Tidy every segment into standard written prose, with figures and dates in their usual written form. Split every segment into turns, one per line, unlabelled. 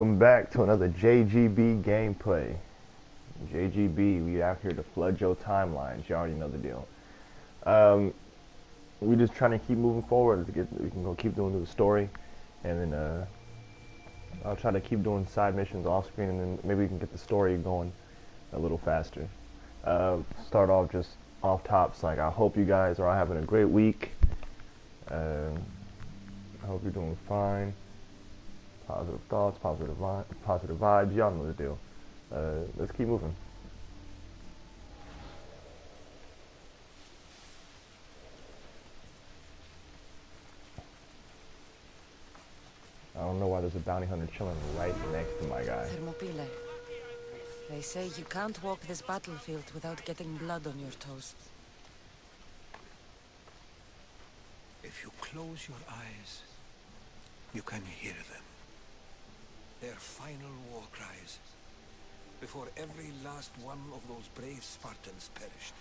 Welcome back to another JGB gameplay. JGB, we out here to flood your timelines. You already know the deal. We just trying to keep moving forward. We can go keep doing the story, and then I'll try to keep doing side missions off screen, and then maybe we can get the story going a little faster. Start off just off tops. Like, I hope you guys are all having a great week. I hope you're doing fine. Positive thoughts, positive vibes. Y'all know the deal. Let's keep moving. I don't know why there's a bounty hunter chilling right next to my guy.
Thermopylae. They say you can't walk this battlefield without getting blood on your toes.
If you close your eyes, you can hear them. Their final war cries, before every last one of those brave Spartans perished.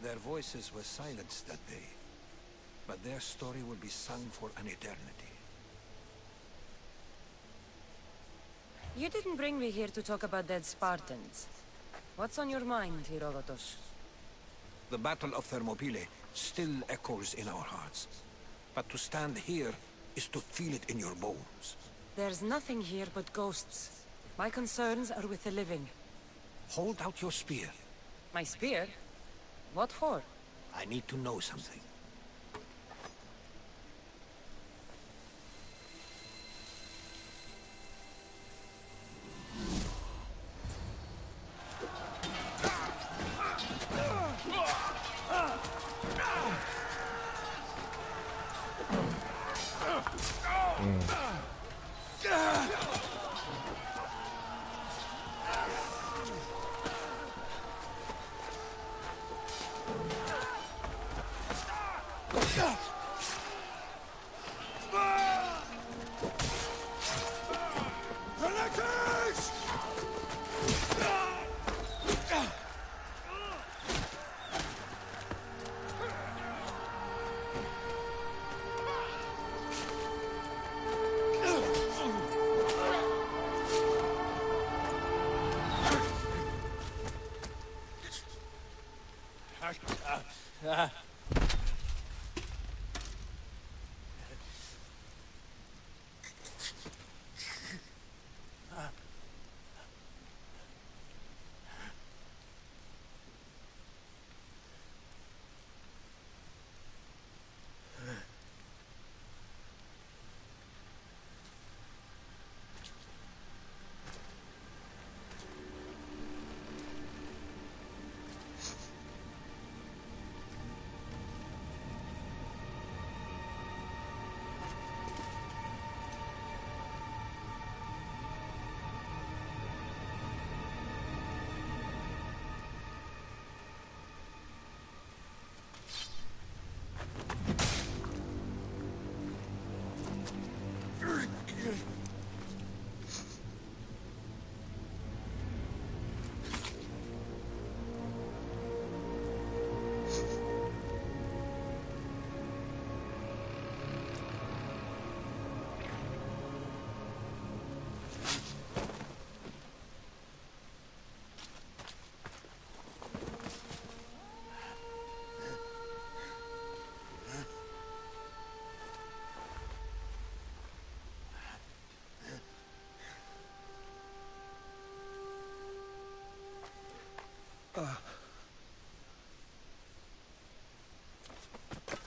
Their voices were silenced that day, but their story will be sung for an eternity.
You didn't bring me here to talk about dead Spartans. What's on your mind, Herodotus?
The Battle of Thermopylae still echoes in our hearts, but to stand here is to feel it in your bones.
There's nothing here but ghosts. My concerns are with the living.
Hold out your spear.
My spear? What for?
I need to know something.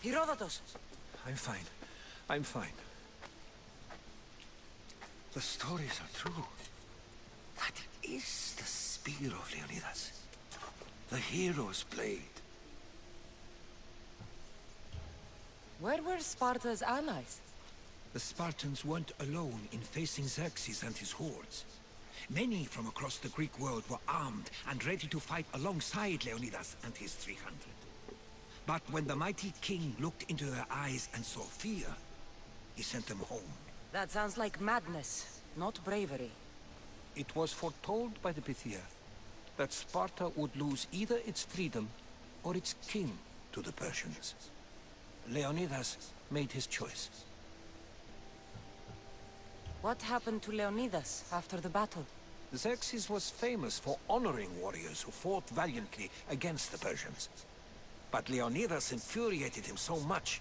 Herodotus!
I'm fine. I'm fine. The stories are true. That is the spear of Leonidas. The hero's blade.
Where were Sparta's allies?
The Spartans weren't alone in facing Xerxes and his hordes. Many from across the Greek world were armed and ready to fight alongside Leonidas and his 300. But when the mighty king looked into their eyes and saw fear, he sent them home.
That sounds like madness, not bravery.
It was foretold by the Pythia that Sparta would lose either its freedom or its king to the Persians. Leonidas made his choice.
What happened to Leonidas after the battle?
Xerxes was famous for honoring warriors who fought valiantly against the Persians. But Leonidas infuriated him so much,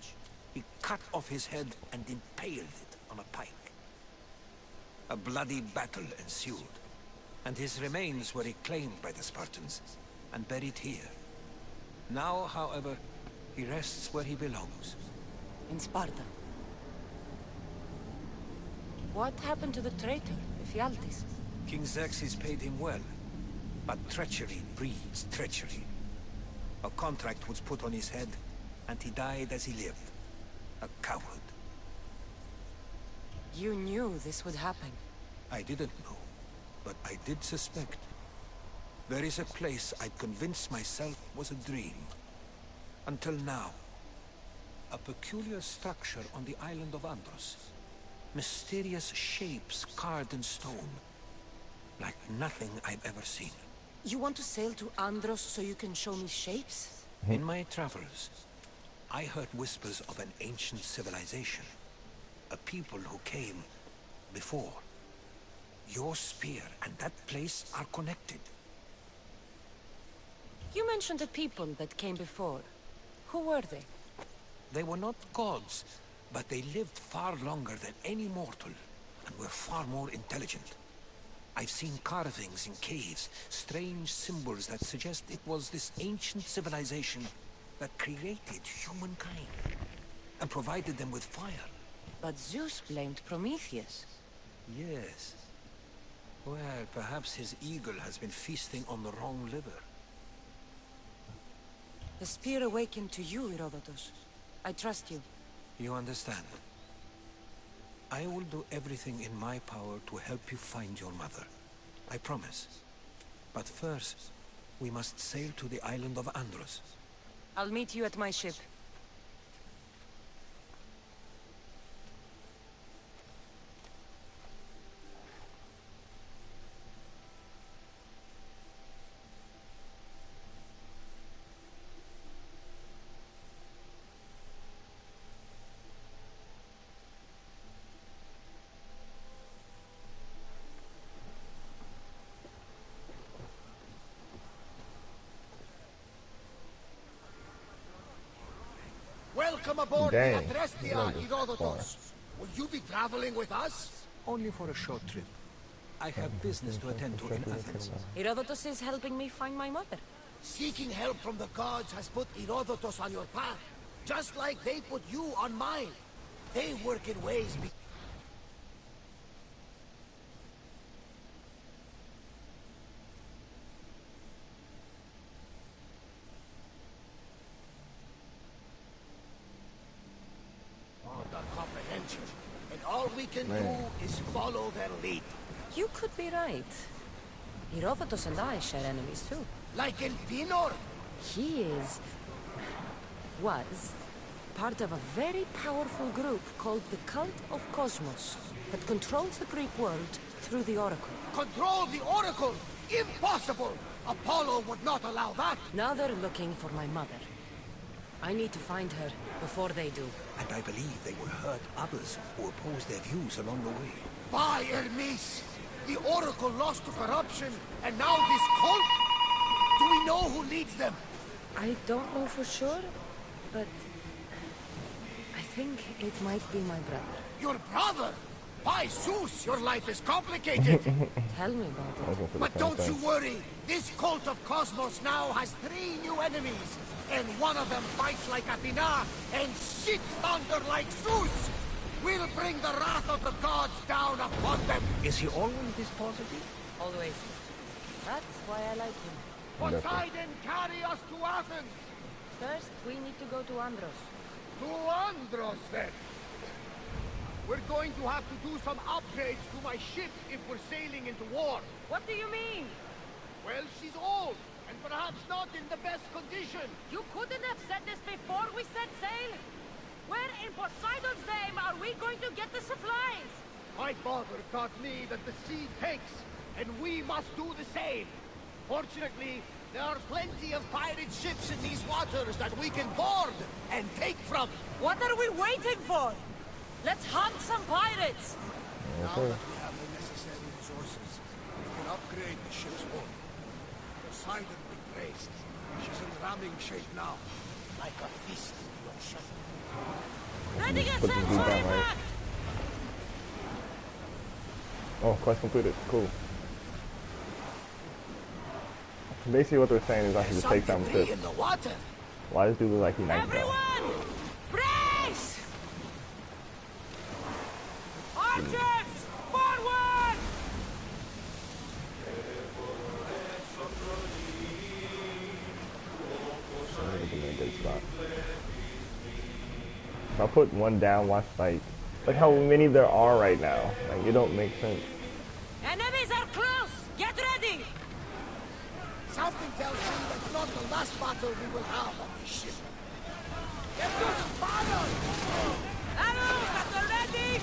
he cut off his head and impaled it on a pike. A bloody battle ensued, and his remains were reclaimed by the Spartans and buried here. Now, however, he rests where he belongs.
In Sparta. What happened to the traitor, Ephialtes?
King Xerxes paid him well, but treachery breeds treachery. A contract was put on his head, and he died as he lived. A coward.
You knew this would happen.
I didn't know, but I did suspect. There is a place I'd convinced myself was a dream. Until now. A peculiar structure on the island of Andros. Mysterious shapes carved in stone. Like nothing I've ever seen.
You want to sail to Andros so you can show me shapes?
In my travels, I heard whispers of an ancient civilization. A people who came before. Your spear and that place are connected.
You mentioned a people that came before. Who were they?
They were not gods, but they lived far longer than any mortal, and were far more intelligent. I've seen carvings in caves, strange symbols that suggest it was this ancient civilization that created humankind, and provided them with fire.
But Zeus blamed Prometheus.
Yes. Well, perhaps his eagle has been feasting on the wrong liver.
The spear awakened to you, Herodotus. I trust you.
You understand. I will do everything in my power to help you find your mother. I promise. But first, we must sail to the island of Andros.
I'll meet you at my ship.
Welcome aboard the
Dang.
Adrestia, Herodotus. Will you be traveling with us?
Only for a short trip. I have business to attend to in Athens.
Herodotus is helping me find my mother.
Seeking help from the gods has put Herodotus on your path, just like they put you on mine. They work in ways comprehension, and all we can do is follow their lead.
You could be right. Herodotus and I share enemies too.
Like Elpinor?
He was part of a very powerful group called the Cult of Cosmos that controls the Greek world through the Oracle.
Control the Oracle? Impossible! Apollo would not allow that!
Now they're looking for my mother. I need to find her before they do.
And I believe they will hurt others who oppose their views along the way.
By Hermes! The Oracle lost to corruption, and now this cult? Do we know who leads them?
I don't know for sure, but I think it might be my brother.
Your brother? By Zeus, your life is complicated!
Tell me about it.
But don't you worry! This cult of Cosmos now has 3 new enemies, and one of them fights like Athena and shits thunder like Zeus! We'll bring the wrath of the gods down upon them!
Is he always this positive?
Always. That's why I like him.
Poseidon, carry us to Athens!
First, we need to go to Andros.
To Andros, then! We're going to have to do some upgrades to my ship if we're sailing into war.
What do you mean?
Well, she's old, and perhaps not in the best condition.
You couldn't have said this before we set sail? Where in Poseidon's name are we going to get the supplies?
My father taught me that the sea takes, and we must do the same. Fortunately, there are plenty of pirate ships in these waters that we can board and take from.
What are we waiting for? Let's hunt some pirates!
Yes,
Now
sir.
that we have the necessary resources, we can upgrade the ship's hull. Poseidon be praised. She's in ramming shape now. Like a feast to your shuffle.
Ready
Just put this
yourself
dude
for
down, right?
impact!
Oh, quest completed. Cool. Basically, what they're saying is I should
There's
just
some
take some
debris
ship.
in the water.
Why does dude look like he knifed out?
Everyone! Brace! Archers! Forward!
Let me get in a good spot. If I put one down, watch like how many there are right now. Like it don't make sense.
Enemies are close! Get ready!
Something tells me that's not the last battle we will have on this ship. Get using fire!
Arrows at the ready!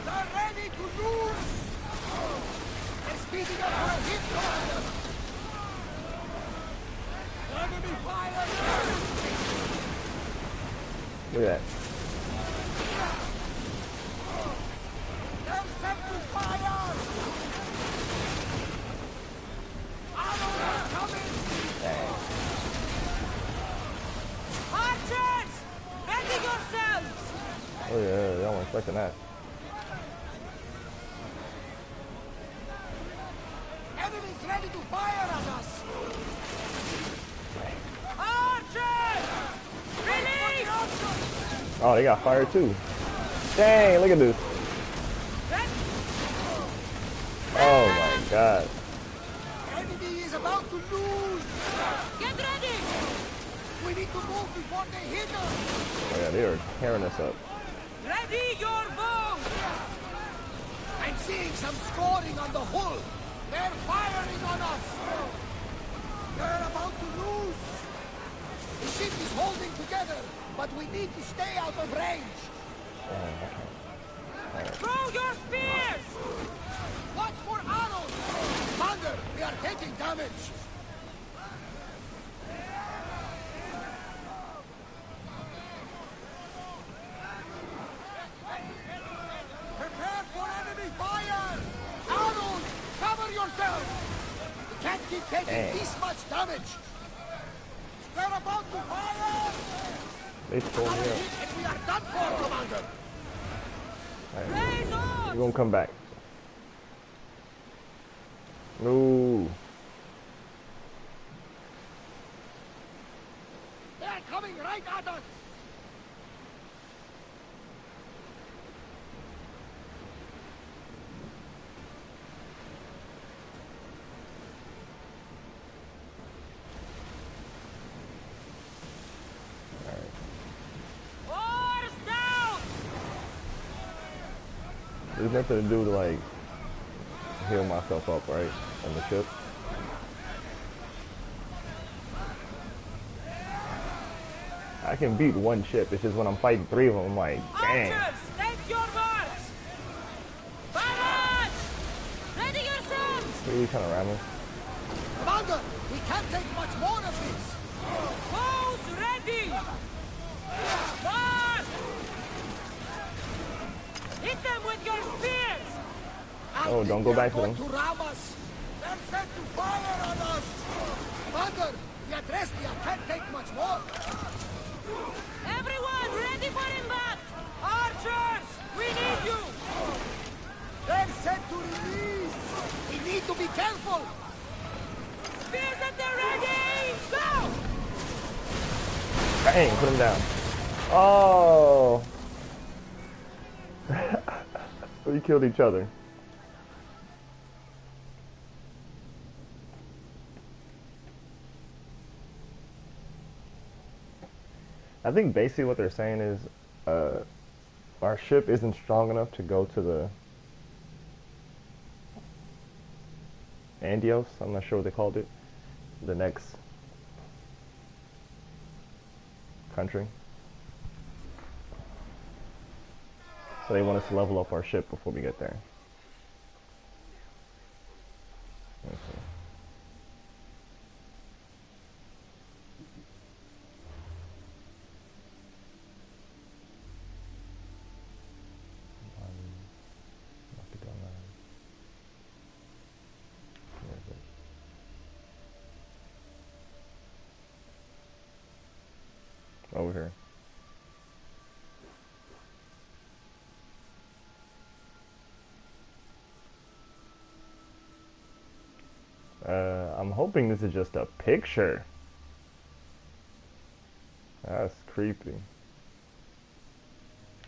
They're ready to lose! They're speeding up for a hit, Commander! Enemy fire!
Look at that.
They're set to fire! Arrows are coming!
Archers! Ready yourselves!
Oh yeah, y'all weren't expecting that.
Enemies ready to fire at us!
Archers! Release!
Oh, they got fire too. Dang, look at this. Oh my god.
Enemy is about to lose!
Get ready!
We need to move before they hit us!
Oh yeah, they are tearing us up.
Ready your bows!
I'm seeing some scoring on the hull! They're firing on us! They're about to lose! The ship is holding together, but we need to stay out of range!
Throw your spears!
Watch for arrows! Thunder, we are taking damage! Prepare for enemy fire! Arrows, cover yourself! We can't keep taking this much damage! They're about to fire!
They tore me
Another
up.
hit and we are done for, Commander!
Raise on!
We're gonna come back. No.
They are coming right at us!
Oars down!
There's nothing to do to like heal myself up, right? On the ship. I can beat one ship. It's just when I'm fighting three of them, I'm like, dang.
Archers, take your marks! Barrage! Ready yourselves!
Really trying to ram us?
Commander, we can't take much more of this!
Bows ready! March! Hit them with your spears!
Oh, don't go back to them.
To ram us. They're set to fire on us! Commander, the Adrestia can't take much more!
Everyone ready for impact! Archers, we need you!
They're set to release! We need to be careful!
Spears at the ready! Go!
Dang, put him down. Oh. We killed each other. I think basically what they're saying is our ship isn't strong enough to go to the Andios. I'm not sure what they called it. The next country. So they want us to level up our ship before we get there. Let's see. I'm hoping this is just a picture. That's creepy.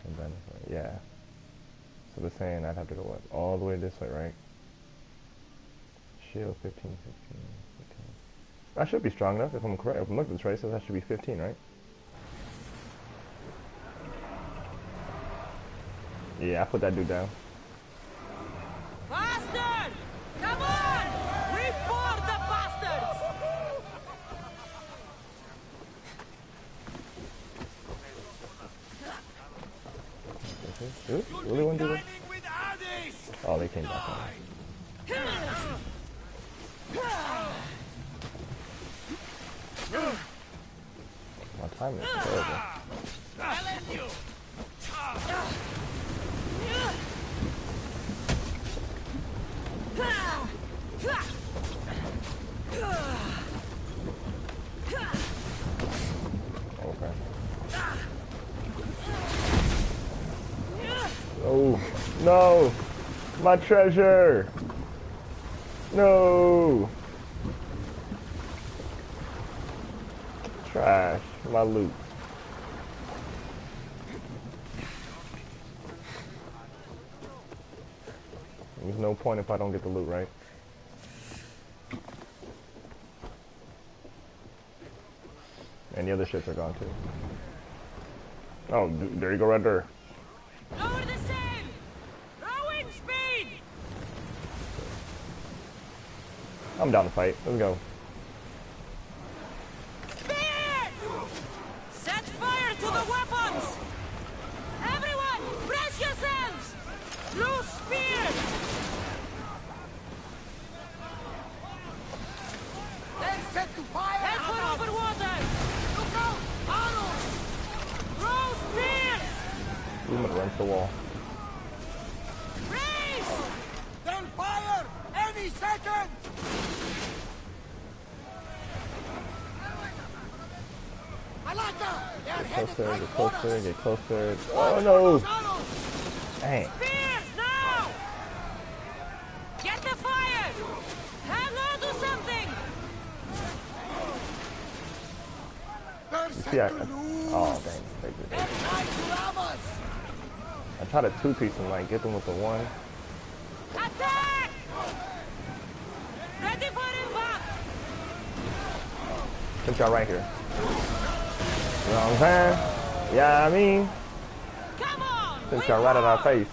And then, yeah. So they're saying I'd have to go what, all the way this way, right? Shield 15, 15, 15. I should be strong enough if I'm correct. If I'm looking at this right, so that should be 15, right? Yeah, I put that dude down.
Bastard! Come on! We board the bastards!
Dude, really want to do this? Oh, they came back on. My timing is terrible. Okay. Oh, no! My treasure! No! Trash. My loot. There's no point if I don't get the loot, right? And the other ships are gone too. Oh, there you go right there.
Lower the sail! Rowing speed!
I'm down to fight. Let's go.
Spear! Set fire to the weapons! Everyone, brace yourselves! Loose spears!
Then set to fire!
Head for over water!
Look out! Arrows!
Throw spears!
I'm gonna run to the wall.
Race!
Then fire! Any second! Malaka! They are headed
Closer,
right
get
for
closer,
us!
get closer.
Fire
Oh
for
no!
those arrows!
Dang.
Spears, now! Get the fire! Hang on to something!
They're set
Yeah.
to lose!
Oh dang. Take
They
it.
try to rob us!
I try to two-piece them, like get them with the one.
Attack! Ready for impact!
Put y'all right here. You know what I'm saying? Yeah, I mean,
Come on!
since y'all right at our face.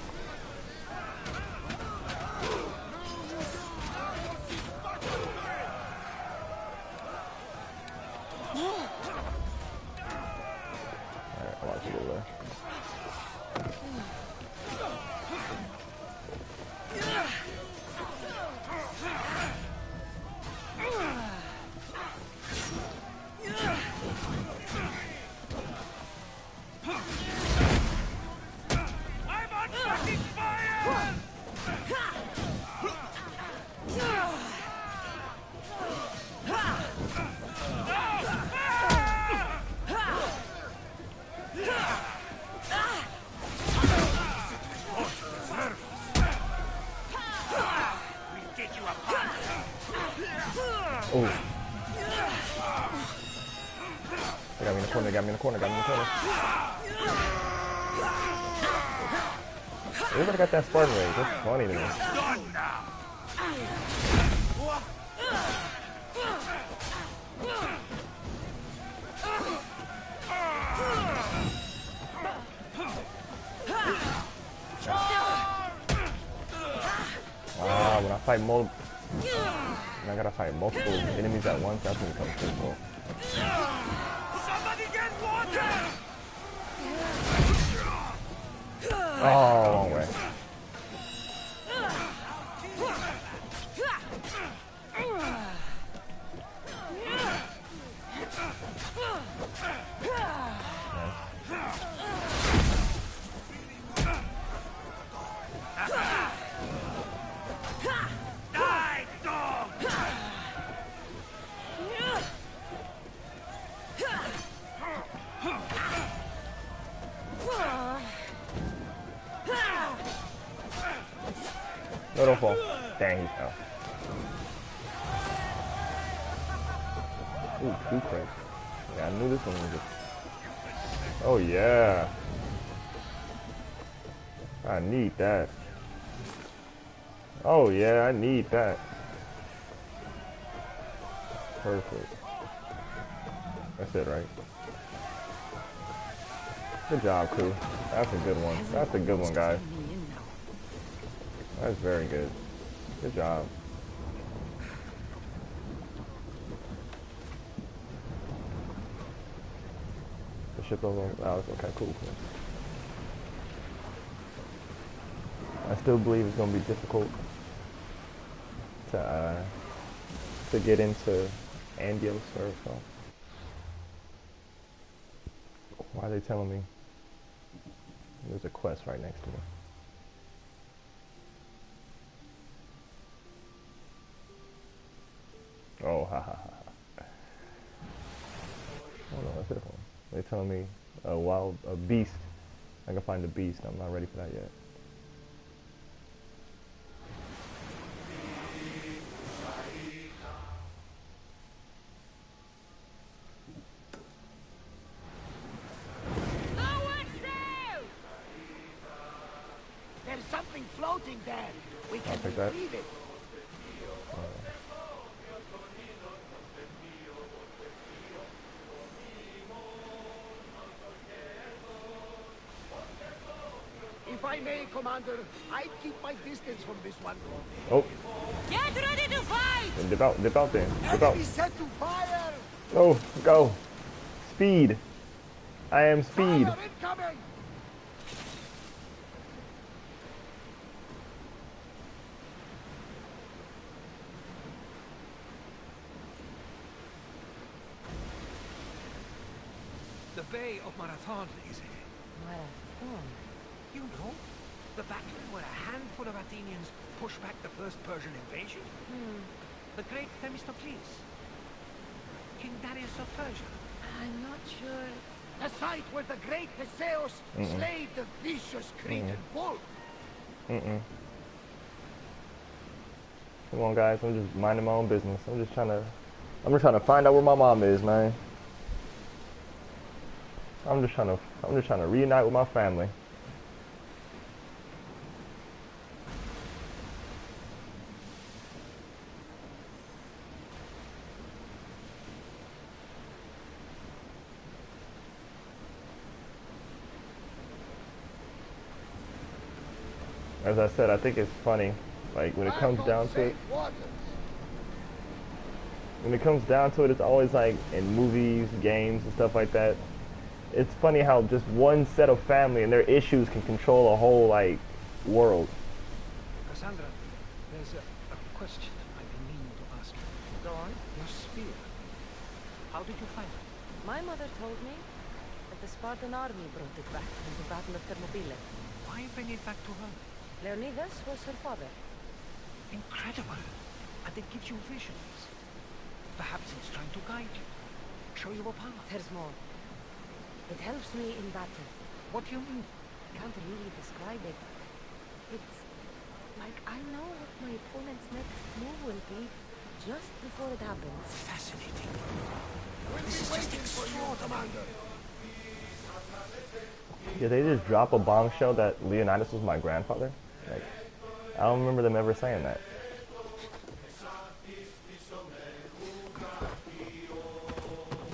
Alright, I want you to go there.
I'm on fucking fire! We'll get you apart.
Oh. They got me in the corner, they got me in the corner, got me in the corner. Everybody got that Spartan rage. That's funny to me.
Done now.
Wow, when I fight multiple, I gotta fight multiple enemies at once, that's when it becomes difficult.
Somebody get water!
Oh, wrong way.
Die, dog!
No, don't fall. Dang, he fell. Ooh, 2 crates. Yeah, I knew this one was Oh yeah. I need that. Oh yeah, I need that. Perfect. That's it, right? Good job, crew. That's a good one. That's a good one, guys. That's very good. Good job. The ship over. Oh, okay, cool. I still believe it's gonna be difficult to get into Andios or so. Why are they telling me? There's a quest right next to me. Oh, ha ha ha. Oh no, that's it. They're telling me a beast. I can find a beast. I'm not ready for that yet.
There's something floating there. We can
I'll take that.
retrieve it. If I may, Commander, I'd keep my distance from this one.
Oh,
Get ready to fight!
dip out there. Dip out.
Enemy set to fire!
Oh, go. Speed. I am speed.
Fire incoming!
The Bay of Marathon is it?
Marathon.
You know, the battle where a handful of Athenians pushed back the first Persian invasion? The great Themistocles. King Darius of Persia.
I'm not sure.
The site where the great Theseus slayed the vicious Cretan bull.
Come on, guys. I'm just minding my own business. I'm just trying to find out where my mom is, man. I'm just trying to reunite with my family. As I said, I think it's funny, like when it comes down to it. When it comes down to it, it's always like in movies, games, and stuff like that. It's funny how just one set of family and their issues can control a whole like world.
Cassandra, there's a question I've been meaning to ask you.
Go on.
Your spear. How did you find it?
My mother told me that the Spartan army brought it back from the Battle of Thermopylae.
Why bring it back to her?
Leonidas was her father.
Incredible. And it gives you visions. Perhaps it's trying to guide you. Show you a path.
There's more. It helps me in battle.
What do you mean?
I can't really describe it. It's like I know what my opponent's next move will be just before it happens.
Fascinating.
We'll
This
be
is just
waiting for you,
extraordinary.
Commander.
Did they just drop a bombshell that Leonidas was my grandfather? Like, I don't remember them ever saying that.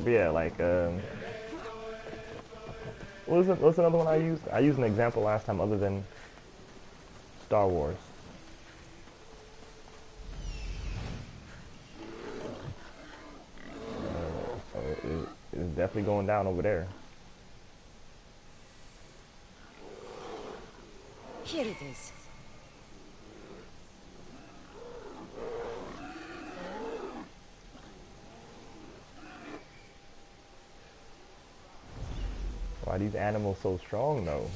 But yeah, like, what's another one I used? I used an example last time other than Star Wars. It's definitely going down over there.
Here it is.
Why are these animals so strong though?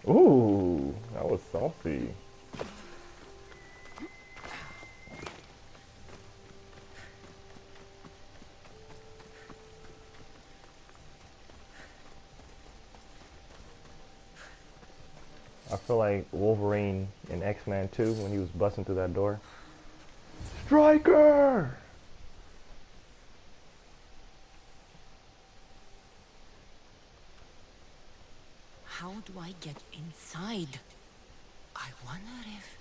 Ooh, that was saucy. like Wolverine in X-Men 2 when he was busting through that door. Striker!
How do I get inside? I wonder if...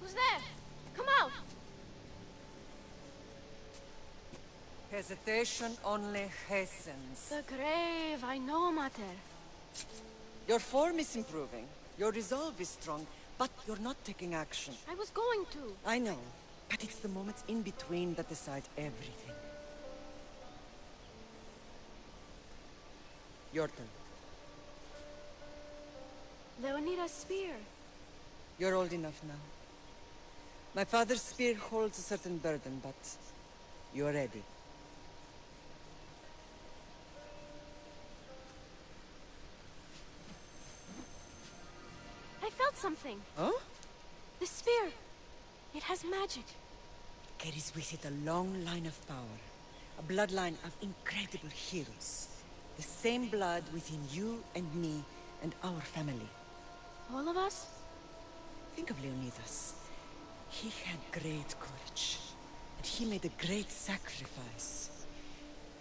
Who's there? Come out!
Hesitation only hastens.
The grave, I know, Mater.
Your form is improving. Your resolve is strong, but you're not taking action.
I was going to.
I know, but it's the moments in between that decide everything. Your turn.
Leonida's spear.
You're old enough now. My father's spear holds a certain burden, but you're ready.
I felt something.
Huh?
The spear. It has magic.
Carries with it a long line of power. A bloodline of incredible heroes. The same blood within you and me and our family.
All of us?
Think of Leonidas. He had great courage. And he made a great sacrifice.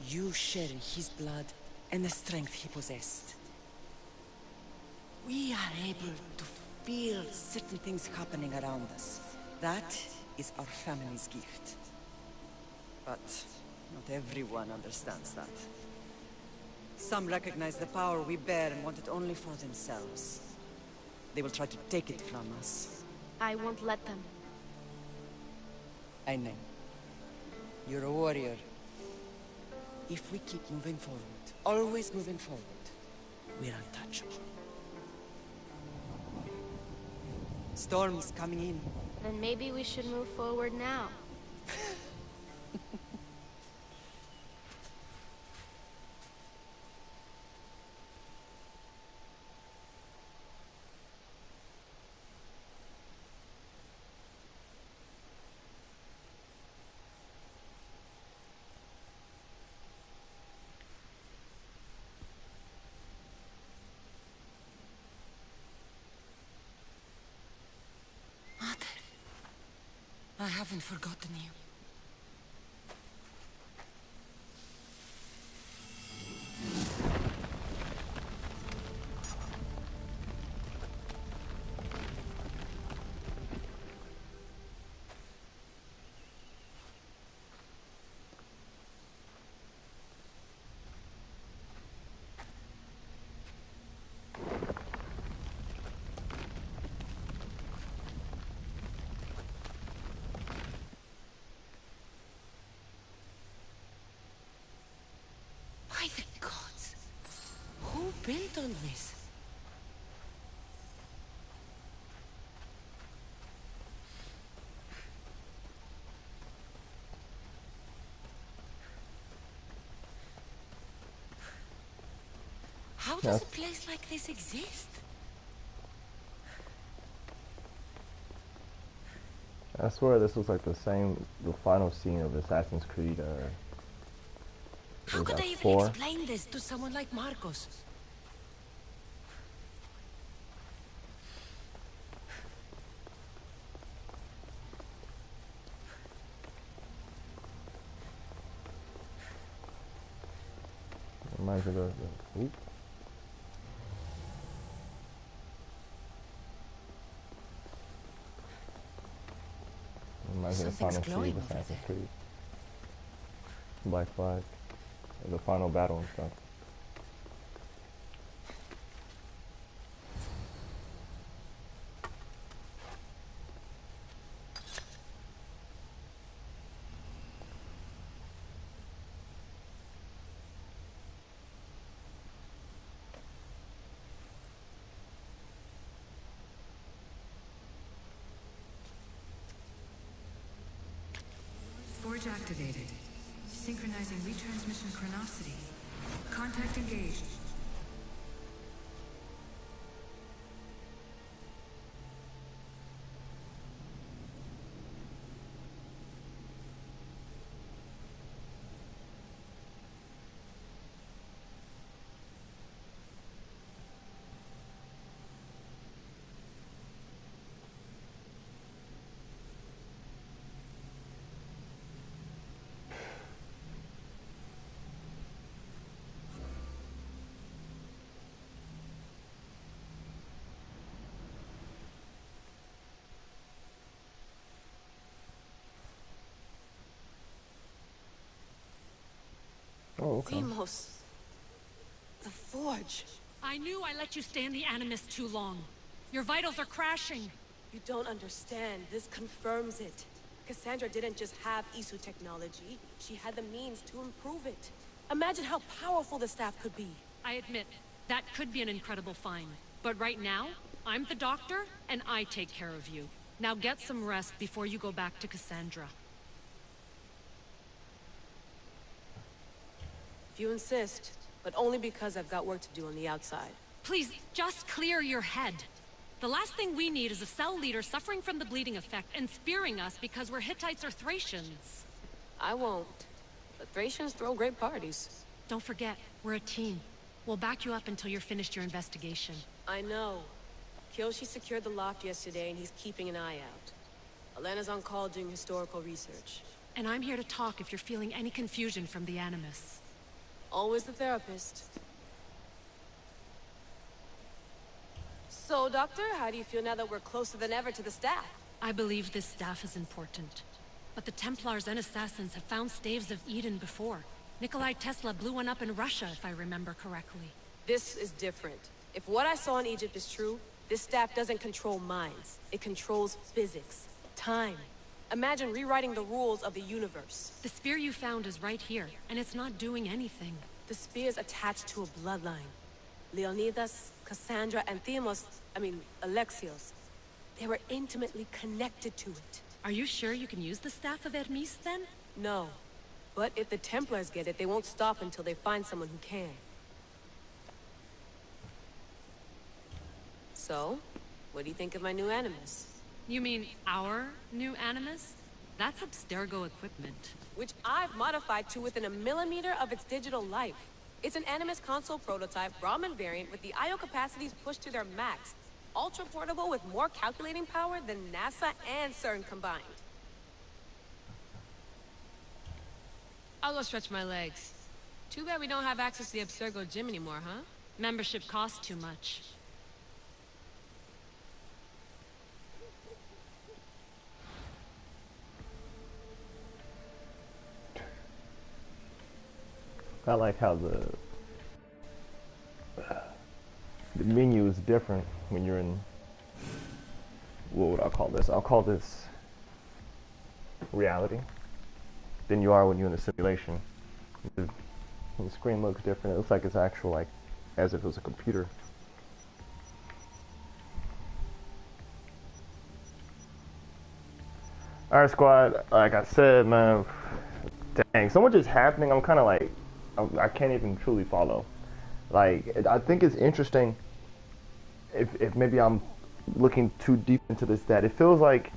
You share in his blood and the strength he possessed. We are able to feel certain things happening around us. That is our family's gift. But not everyone understands that. Some recognize the power we bear and want it only for themselves. They will try to take it from us.
I won't let them.
I know. You're a warrior. If we keep moving forward, always moving forward, we're untouchable. Storm's coming in.
Then maybe we should move forward now.
I haven't forgotten you. By the gods! Who built all this? How does a place like this exist?
I swear this looks like the final scene of Assassin's Creed.
How could I even
4?
explain this to someone like Marcos?
Reminds me of the oop. Reminds me of the final
Something's glowing
scene of
over
Assassin's
there.
Creed. Black Flag. The final battle and stuff.
Forge activated. Synchronizing retransmission chronicity. Contact engaged.
Oh, okay.
Deimos. The Forge.
I knew I let you stay in the Animus too long. Your vitals are crashing.
You don't understand. This confirms it. Cassandra didn't just have Isu technology. She had the means to improve it. Imagine how powerful the staff could be.
I admit, that could be an incredible find. But right now, I'm the doctor, and I take care of you. Now get some rest before you go back to Cassandra.
If you insist, but only because I've got work to do on the outside.
Please, just clear your head. The last thing we need is a cell leader suffering from the bleeding effect and spearing us because we're Hittites or Thracians.
I won't. But Thracians throw great parties.
Don't forget, we're a team. We'll back you up until you're finished your investigation.
I know. Kyoshi secured the loft yesterday and he's keeping an eye out. Elena's on call doing historical research.
And I'm here to talk if you're feeling any confusion from the Animus.
Always the therapist. So, Doctor, how do you feel now that we're closer than ever to the staff?
I believe this staff is important. But the Templars and Assassins have found staves of Eden before. Nikolai Tesla blew one up in Russia, if I remember correctly.
This is different. If what I saw in Egypt is true, this staff doesn't control minds. It controls physics, time. Imagine rewriting the rules of the universe.
The spear you found is right here, and it's not doing anything.
The spear's attached to a bloodline. Leonidas, Cassandra, and Alexios. They were intimately connected to it.
Are you sure you can use the Staff of Hermes, then?
No. But if the Templars get it, they won't stop until they find someone who can. So, what do you think of my new Animus?
You mean our new Animus? That's Abstergo equipment.
Which I've modified to within a millimeter of its digital life. It's an Animus console prototype Brahmin variant with the I/O capacities pushed to their max. Ultra portable with more calculating power than NASA and CERN combined. I'll go stretch my legs. Too bad we don't have access to the Abstergo gym anymore, huh?
Membership costs too much.
I like how the menu is different when you're in, what would I call this? I'll call this reality than you are when you're in a simulation. The screen looks different. It looks like it's actual, like as if it was a computer. Alright, squad, like I said, man, dang, so much is happening. I'm kind of like, I can't even truly follow. Like, I think it's interesting, if maybe I'm looking too deep into this, that it feels like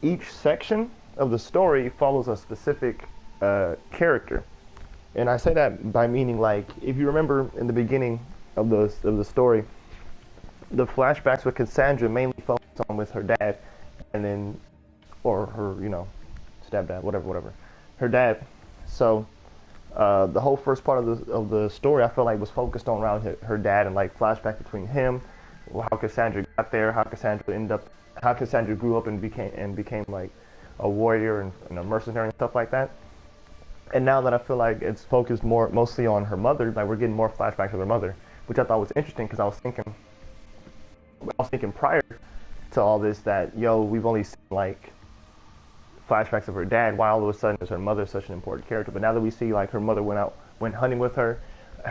each section of the story follows a specific character. And I say that by meaning, like, if you remember in the beginning of the story, the flashbacks with Cassandra mainly focus on with her dad, and then, or her, you know, stepdad, whatever, her dad. So the whole first part of the story, I felt like, was focused on around her dad, and like flashback between him, how Cassandra got there, how Cassandra grew up and became like a warrior and a mercenary and stuff like that. And now that I feel like it's focused mostly on her mother, like we're getting more flashbacks of her mother, which I thought was interesting, because I was thinking prior to all this that, yo, we've only seen like flashbacks of her dad, why all of a sudden is her mother such an important character. But now that we see like her mother went hunting with her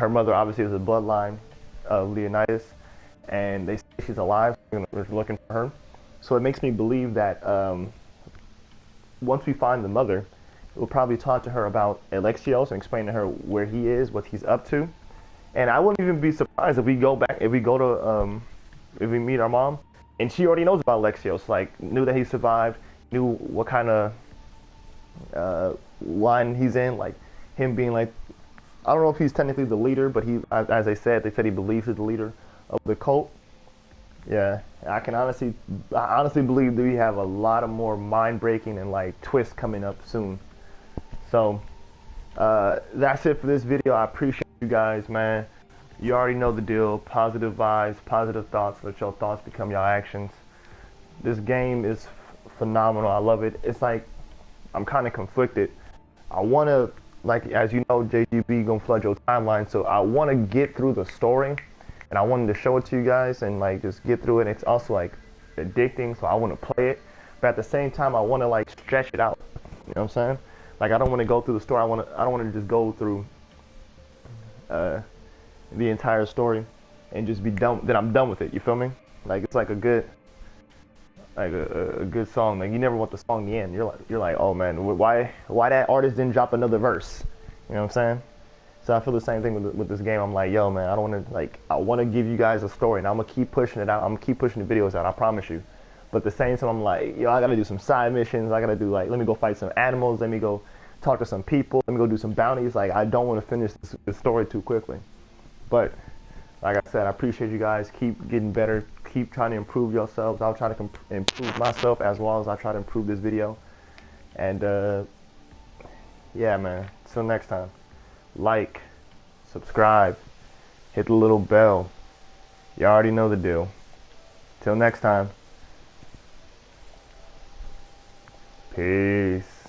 mother obviously is a bloodline of Leonidas, and they say she's alive, we're looking for her. So it makes me believe that once we find the mother, We'll probably talk to her about Alexios and explain to her where he is, what he's up to. And I wouldn't even be surprised if we go back, if we go to, if we meet our mom, and she already knows about Alexios, like knew that he survived, knew what kind of line he's in, like him being like, I don't know if he's technically the leader, but he, as I said, they said he believes he's the leader of the cult. Yeah, I honestly believe that we have a lot of more mind-breaking and like twists coming up soon. So that's it for this video. I appreciate you guys, man. You already know the deal. Positive vibes, positive thoughts. Let your thoughts become your actions. This game is phenomenal. I love it. It's like I'm kind of conflicted. I want to, like, as you know, JGB gonna flood your timeline, so I want to get through the story, and I wanted to show it to you guys and like just get through it. It's also like addicting, so I want to play it, but at the same time I want to like stretch it out. You know what I'm saying? Like I don't want to go through the story. I don't want to just go through the entire story and just be done. Then I'm done with it. You feel me? Like it's like a good, like a good song. Like you never want the song to end. You're like, oh man, why that artist didn't drop another verse? You know what I'm saying? So I feel the same thing with this game. I'm like, yo man, I don't want to, like, I want to give you guys a story, and I'm gonna keep pushing it out. I'm gonna keep pushing the videos out. I promise you. But at the same time, I'm like, yo, I gotta do some side missions. I gotta do like, let me go fight some animals. Let me go talk to some people. Let me go do some bounties. Like I don't want to finish this story too quickly. But like I said, I appreciate you guys. Keep getting better. Keep trying to improve yourselves. I'll try to improve myself as well as I try to improve this video. And yeah, man. Till next time. Like, subscribe, hit the little bell. You already know the deal. Till next time. Peace.